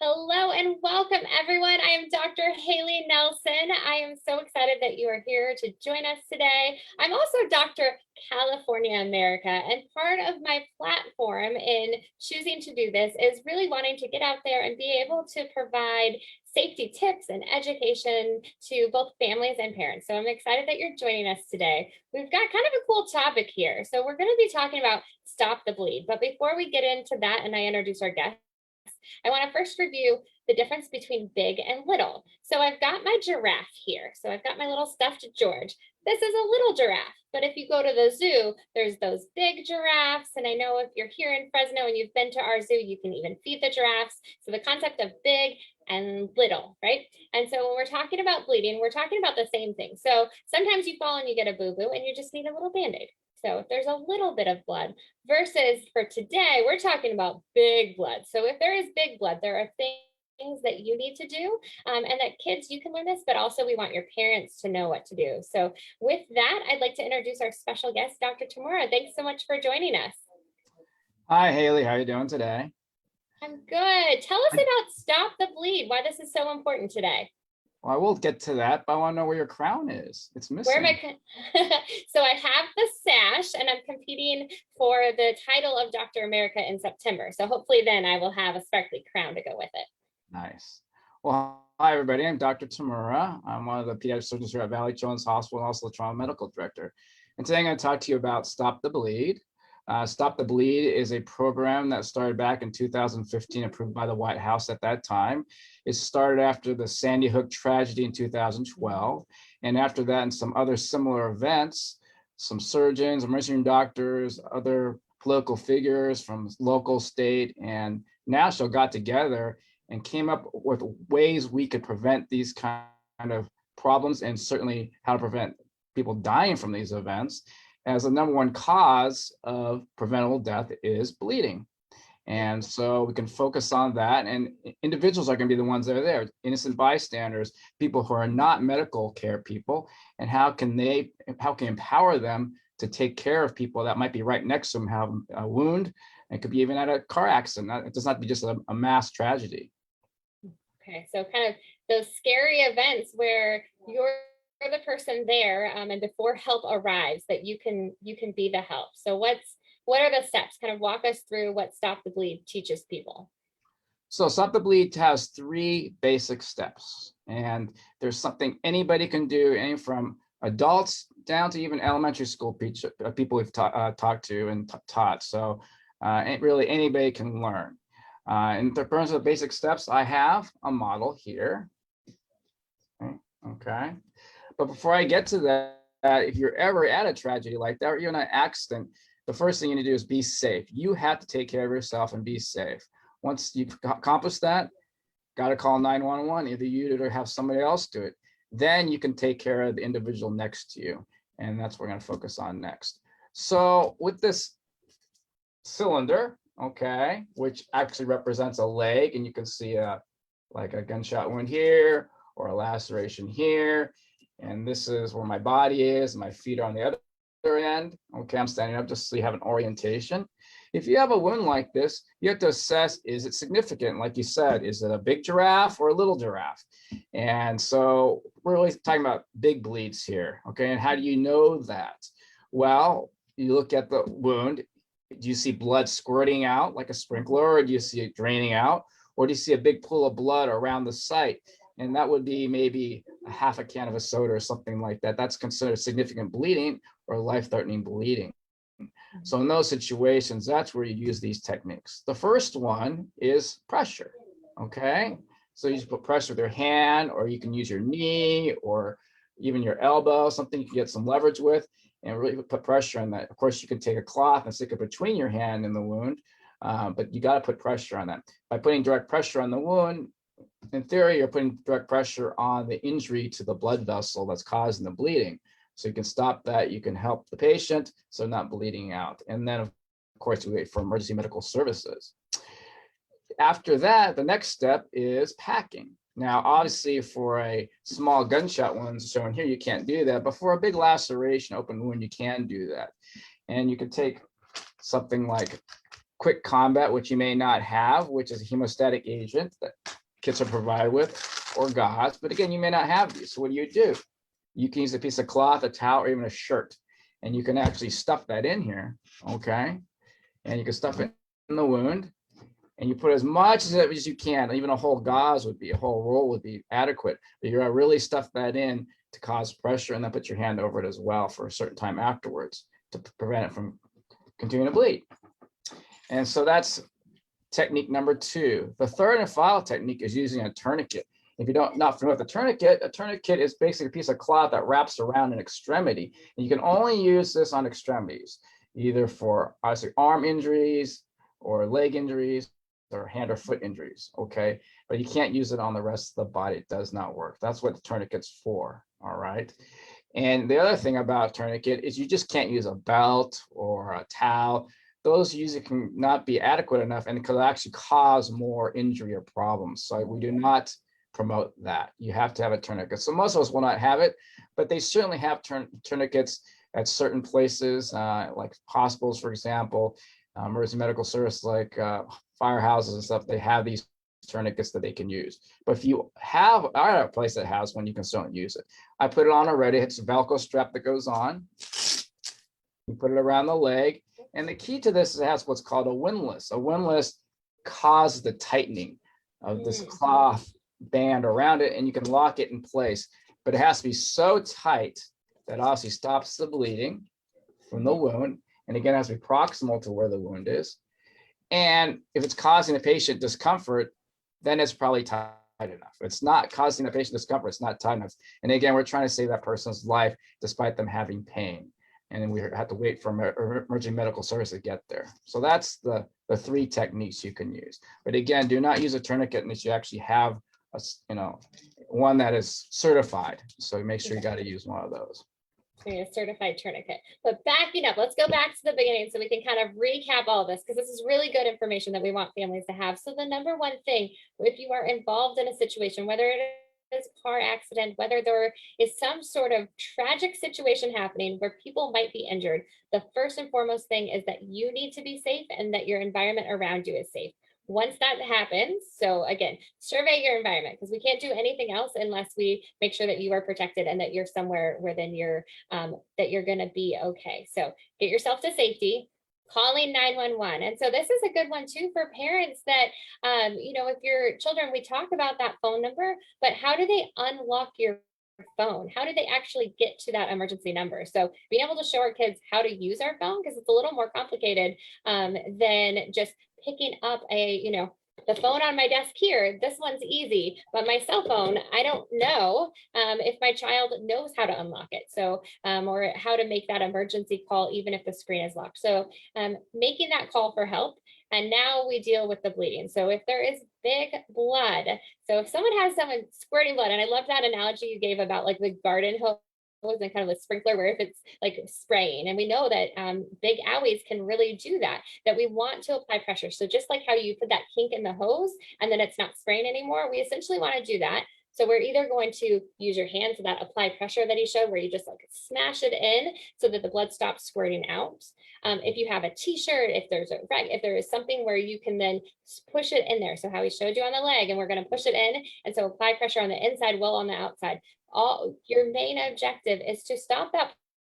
Hello and welcome, everyone. I am Dr. Hailey Nelson. I am so excited that you are here to join us today. I'm also Dr. California America, and part of my platform in choosing to do this is really wanting to get out there and be able to provide safety tips and education to both families and parents. So I'm excited that you're joining us today. We've got kind of a cool topic here. So we're going to be talking about stop the bleed. But before we get into that and I introduce our guest, I want to first review the difference between big and little. So I've got my giraffe here. So I've got my little stuffed George. This is a little giraffe, but if you go to the zoo, there's those big giraffes. And I know if you're here in Fresno and you've been to our zoo, you can even feed the giraffes. So the concept of big and little, right? And so when we're talking about bleeding, we're talking about the same thing. So sometimes you fall and you get a boo-boo and you just need a little Band-Aid. So if there's a little bit of blood versus for today, we're talking about big blood. So if there is big blood, there are things that you need to do and that kids, you can learn this, but also we want your parents to know what to do. So with that, I'd like to introduce our special guest, Dr. Tamura. Thanks so much for joining us. Hi, Hailey. How are you doing today? I'm good. Tell us about Stop the Bleed, why this is so important today. Well, I will get to that, but I want to know where your crown is. It's missing. Where am I? So I have the sash and I'm competing for the title of Dr. America in September. So hopefully then I will have a sparkly crown to go with it. Nice. Well, hi, everybody. I'm Dr. Tamura. I'm one of the pediatric surgeons here at Valley Children's Hospital and also the trauma medical director. And today I'm going to talk to you about Stop the Bleed. Stop the Bleed is a program that started back in 2015, approved by the White House at that time. It started after the Sandy Hook tragedy in 2012. And after that, and some other similar events, some surgeons, emergency room doctors, other political figures from local, state, and national got together and came up with ways we could prevent these kind of problems, and certainly how to prevent people dying from these events, as the number one cause of preventable death is bleeding. And so we can focus on that, and individuals are going to be the ones that are there, innocent bystanders, people who are not medical care people, and how can empower them to take care of people that might be right next to them, have a wound, and could be even at a car accident. It does not be just a mass tragedy. Okay, so kind of those scary events where you're the person there and before help arrives that you can be the help. So what are the steps? Kind of walk us through what Stop the Bleed teaches people. So Stop the Bleed has 3 basic steps, and there's something anybody can do, any from adults down to even elementary school people we've talked to and taught. So really anybody can learn. In terms of the basic steps, I have a model here. Okay. But before I get to that, if you're ever at a tragedy like that, or you're in an accident, the first thing you need to do is be safe. You have to take care of yourself and be safe. Once you've accomplished that, got to call 911, either you do it or have somebody else do it. Then you can take care of the individual next to you. And that's what we're going to focus on next. So with this cylinder, okay, which actually represents a leg, and you can see like a gunshot wound here or a laceration here. And this is where my body is. My feet are on the other end. Okay, I'm standing up just so you have an orientation. If you have a wound like this, you have to assess, is it significant? Like you said, is it a big giraffe or a little giraffe? And so we're really talking about big bleeds here. Okay, and how do you know that? Well, you look at the wound. Do you see blood squirting out like a sprinkler, or do you see it draining out? Or do you see a big pool of blood around the site? And that would be maybe a half a can of a soda or something like that. That's considered significant bleeding or life-threatening bleeding. So in those situations, that's where you use these techniques. The first one is pressure, okay? So you just put pressure with your hand, or you can use your knee or even your elbow, something you can get some leverage with, and really put pressure on that. Of course, you can take a cloth and stick it between your hand and the wound, but you got to put pressure on that. By putting direct pressure on the wound, in theory, you're putting direct pressure on the injury to the blood vessel that's causing the bleeding. So you can stop that, you can help the patient so not bleeding out. And then, of course, we wait for emergency medical services. After that, the next step is packing. Now, obviously, for a small gunshot wound shown here, you can't do that. But for a big laceration, open wound, you can do that. And you can take something like quick combat, which you may not have, which is a hemostatic agent that kits are provided with, or gauze. But again, you may not have these. So what do? You can use a piece of cloth, a towel, or even a shirt, and you can actually stuff that in here, okay? And you can stuff it in the wound, and you put as much as you can. Even a whole gauze would be, a whole roll would be adequate. But you're gonna really stuff that in to cause pressure, and then put your hand over it as well for a certain time afterwards to prevent it from continuing to bleed. And so that's technique number 2. The third and final technique is using a tourniquet. If you don't not familiar with a tourniquet is basically a piece of cloth that wraps around an extremity. And you can only use this on extremities, either for obviously arm injuries or leg injuries or hand or foot injuries, okay? But you can't use it on the rest of the body. It does not work. That's what the tourniquet's for, all right? And the other thing about tourniquet is you just can't use a belt or a towel. Those usually can not be adequate enough and could actually cause more injury or problems. So we do not promote that. You have to have a tourniquet. So most of us will not have it, but they certainly have tourniquets at certain places, like hospitals, for example, emergency medical service, like firehouses and stuff. They have these tourniquets that they can use. But if you are at a place that has one, you can certainly use it. I put it on already. It's a Velcro strap that goes on. You put it around the leg. And the key to this is it has what's called a windlass. A windlass causes the tightening of this cloth band around it, and you can lock it in place. But it has to be so tight that obviously stops the bleeding from the wound. And again, it has to be proximal to where the wound is. And if it's causing the patient discomfort, then it's probably tight enough. If it's not causing the patient discomfort, it's not tight enough. And again, we're trying to save that person's life despite them having pain. And then we have to wait for emergency medical service to get there. So that's the 3 techniques you can use. But again, do not use a tourniquet unless you actually have one that is certified. So make sure you got to use one of those. A certified tourniquet. But backing up, let's go back to the beginning so we can kind of recap all this, because this is really good information that we want families to have. So the number one thing, if you are involved in a situation, whether it is a car accident, whether there is some sort of tragic situation happening where people might be injured, the first and foremost thing is that you need to be safe and that your environment around you is safe. Once that happens, so again, survey your environment, because we can't do anything else unless we make sure that you are protected and that you're somewhere within your that you're going to be okay. So get yourself to safety, calling 911. And so this is a good one too for parents that if your children, we talk about that phone number, but how do they unlock your phone? How do they actually get to that emergency number? So being able to show our kids how to use our phone, because it's a little more complicated than just picking up the phone on my desk here. This one's easy, but my cell phone, I don't know if my child knows how to unlock it. So, or how to make that emergency call, even if the screen is locked. So making that call for help. And now we deal with the bleeding. So if there is big blood, so if someone squirting blood, and I love that analogy you gave about like the garden hose and kind of a sprinkler, where if it's like spraying, and we know that big owies can really do that we want to apply pressure. So just like how you put that kink in the hose and then it's not spraying anymore, we essentially want to do that. So we're either going to use your hand to that apply pressure that he showed, where you just like smash it in so that the blood stops squirting out. If you have a t-shirt, if there is something where you can then push it in there. So how he showed you on the leg, and we're going to push it in. And so apply pressure on the inside, well on the outside. Your main objective is to stop that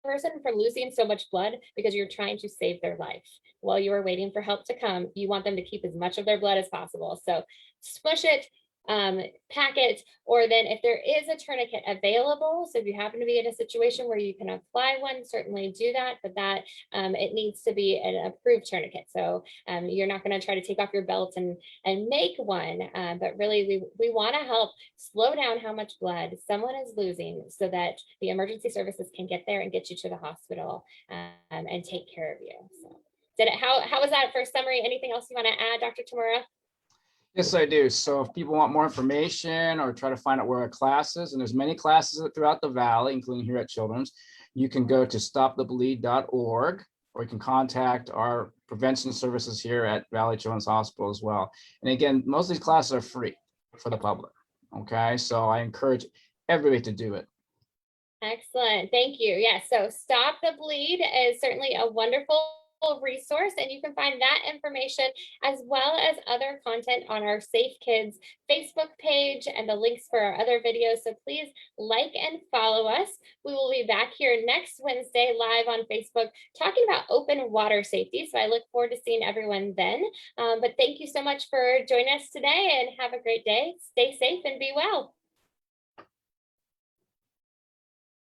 person from losing so much blood, because you're trying to save their life. While you are waiting for help to come, you want them to keep as much of their blood as possible. So smush it, pack it, or then if there is a tourniquet available, so if you happen to be in a situation where you can apply one, certainly do that, but that it needs to be an approved tourniquet. So you're not going to try to take off your belt and make one, but really we want to help slow down how much blood someone is losing so that the emergency services can get there and get you to the hospital and take care of you. So how was that for summary? Anything else you want to add, Dr. Tamura? Yes, I do. So if people want more information or try to find out where our class is, and there's many classes throughout the Valley, including here at Children's, you can go to stopthebleed.org, or you can contact our prevention services here at Valley Children's Hospital as well. And again, most of these classes are free for the public. Okay, so I encourage everybody to do it. Excellent. Thank you. Yeah. So Stop the Bleed is certainly a wonderful resource, and you can find that information as well as other content on our Safe Kids Facebook page and the links for our other videos. So please like and follow us. We will be back here next Wednesday live on Facebook talking about open water safety. So I look forward to seeing everyone then. But thank you so much for joining us today and have a great day. Stay safe and be well.